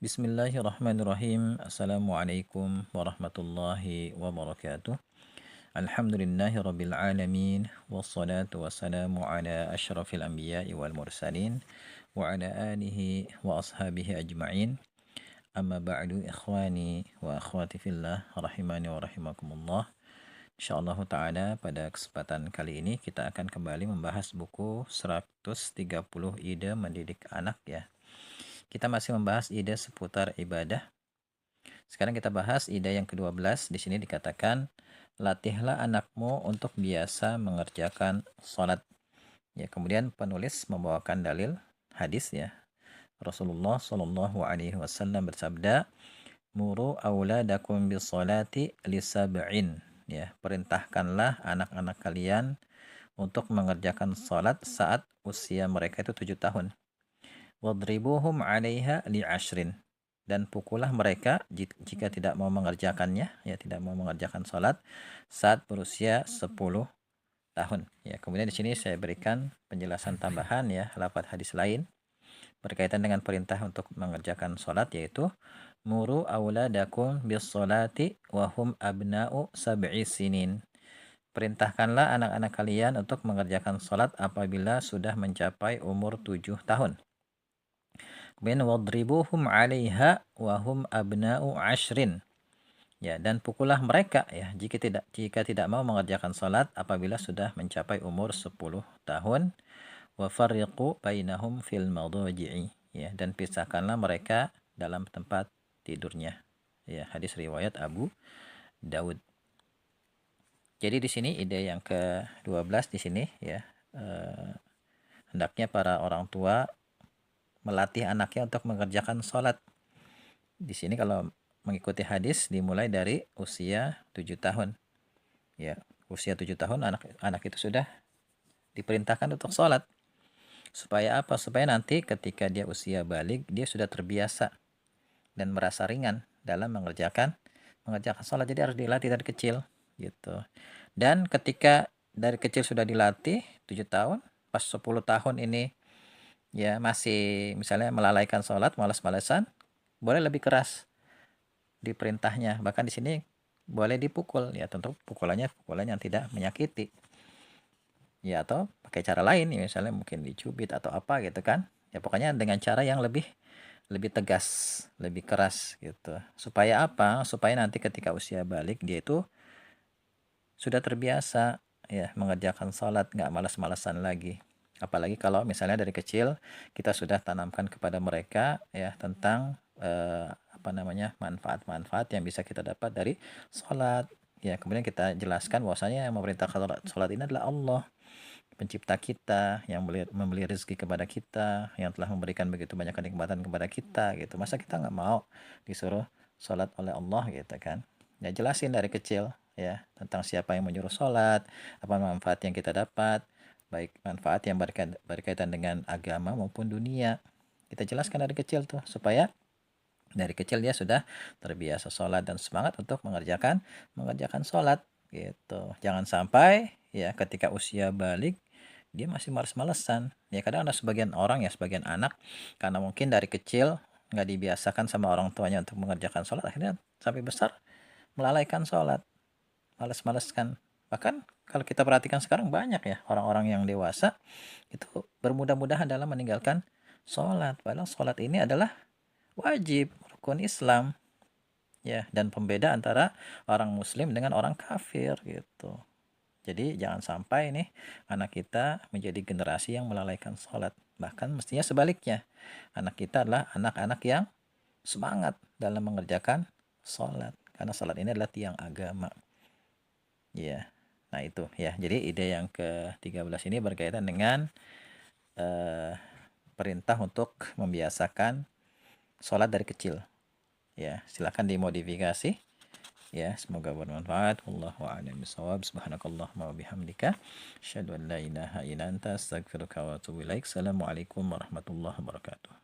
Bismillahirrahmanirrahim. Assalamualaikum warahmatullahi wabarakatuh. Alhamdulillahi rabbil alamin. Wassalatu wassalamu ala ashrafil anbiya'i wal mursalin. Wa ala alihi wa ashabihi ajma'in. Amma ba'du ikhwani wa akhwati fillah. Rahimani wa rahimakumullah. InsyaAllah ta'ala pada kesempatan kali ini kita akan kembali membahas buku 130 ide mendidik anak ya. Kita masih membahas ide seputar ibadah. Sekarang kita bahas ide yang ke-12. Di sini dikatakan, latihlah anakmu untuk biasa mengerjakan sholat. Ya, kemudian penulis membawakan dalil hadis ya. Rasulullah Shallallahu Alaihi Wasallam bersabda, "Muru auladakum bis sholati lisab'in." Ya, perintahkanlah anak-anak kalian untuk mengerjakan sholat saat usia mereka itu 7 tahun. Wadribuhum 'alaiha li'ashrin, dan pukullah mereka jika tidak mau mengerjakannya, ya tidak mau mengerjakan salat saat berusia 10 tahun. Ya, kemudian di sini saya berikan penjelasan tambahan ya, lafaz hadis lain berkaitan dengan perintah untuk mengerjakan salat, yaitu muru auladakum bis salati wa hum abna'u sab'i sinin. Perintahkanlah anak-anak kalian untuk mengerjakan salat apabila sudah mencapai umur 7 tahun. Kemudian wadribuhum 'alaiha wa hum abna'u 'ashrin. Ya, dan pukullah mereka ya jika tidak mau mengerjakan salat apabila sudah mencapai umur 10 tahun. Wa farriqu bainahum fil madaji'i. Ya, dan pisahkanlah mereka dalam tempat tidurnya. Ya, hadis riwayat Abu Daud. Jadi di sini ide yang ke-12 di sini ya, hendaknya para orang tua melatih anaknya untuk mengerjakan sholat. Di sini kalau mengikuti hadis dimulai dari usia 7 tahun. Ya, usia 7 tahun anak itu sudah diperintahkan untuk sholat. Supaya apa? Supaya nanti ketika dia usia balik, dia sudah terbiasa dan merasa ringan dalam mengerjakan sholat. Jadi harus dilatih dari kecil gitu. Dan ketika dari kecil sudah dilatih 7 tahun, pas 10 tahun ini ya masih misalnya melalaikan sholat, malas-malasan, boleh lebih keras diperintahnya. Bahkan di sini boleh dipukul ya, tentu pukulan yang tidak menyakiti. Ya, atau pakai cara lain ya, misalnya mungkin dicubit atau apa gitu kan. Ya pokoknya dengan cara yang lebih tegas, lebih keras gitu. Supaya apa? Supaya nanti ketika usia balik dia itu sudah terbiasa ya mengerjakan sholat, nggak malas-malasan lagi. Apalagi kalau misalnya dari kecil kita sudah tanamkan kepada mereka ya tentang manfaat-manfaat yang bisa kita dapat dari sholat. Ya, kemudian kita jelaskan bahwasanya yang memerintahkan sholat ini adalah Allah, pencipta kita, yang memberi rezeki kepada kita, yang telah memberikan begitu banyak kenikmatan kepada kita gitu. Masa kita nggak mau disuruh sholat oleh Allah gitu kan. Ya, jelasin dari kecil ya tentang siapa yang menyuruh sholat, apa manfaat yang kita dapat, baik manfaat yang berkaitan dengan agama maupun dunia. Kita jelaskan dari kecil tuh supaya dari kecil dia sudah terbiasa sholat dan semangat untuk mengerjakan sholat gitu. Jangan sampai ya ketika usia balik dia masih males-malesan. Ya kadang ada sebagian orang ya, sebagian anak karena mungkin dari kecil nggak dibiasakan sama orang tuanya untuk mengerjakan sholat, akhirnya sampai besar melalaikan sholat, males-maleskan. Bahkan kalau kita perhatikan sekarang banyak ya orang-orang yang dewasa itu bermudah-mudahan dalam meninggalkan sholat. Padahal sholat ini adalah wajib, rukun Islam. Ya, dan pembeda antara orang muslim dengan orang kafir gitu. Jadi jangan sampai nih anak kita menjadi generasi yang melalaikan sholat. Bahkan mestinya sebaliknya. Anak kita adalah anak-anak yang semangat dalam mengerjakan sholat. Karena sholat ini adalah tiang agama. Ya, nah itu ya. Jadi ide yang ke-13 ini berkaitan dengan perintah untuk membiasakan sholat dari kecil. Ya, silakan dimodifikasi. Ya, semoga bermanfaat. Wallahu a'lam bishawab. Subhanakallahumma wa bihamdika asyhadu an la ilaha illa anta astaghfiruka wa atubu ilaik. Assalamualaikum warahmatullahi wabarakatuh.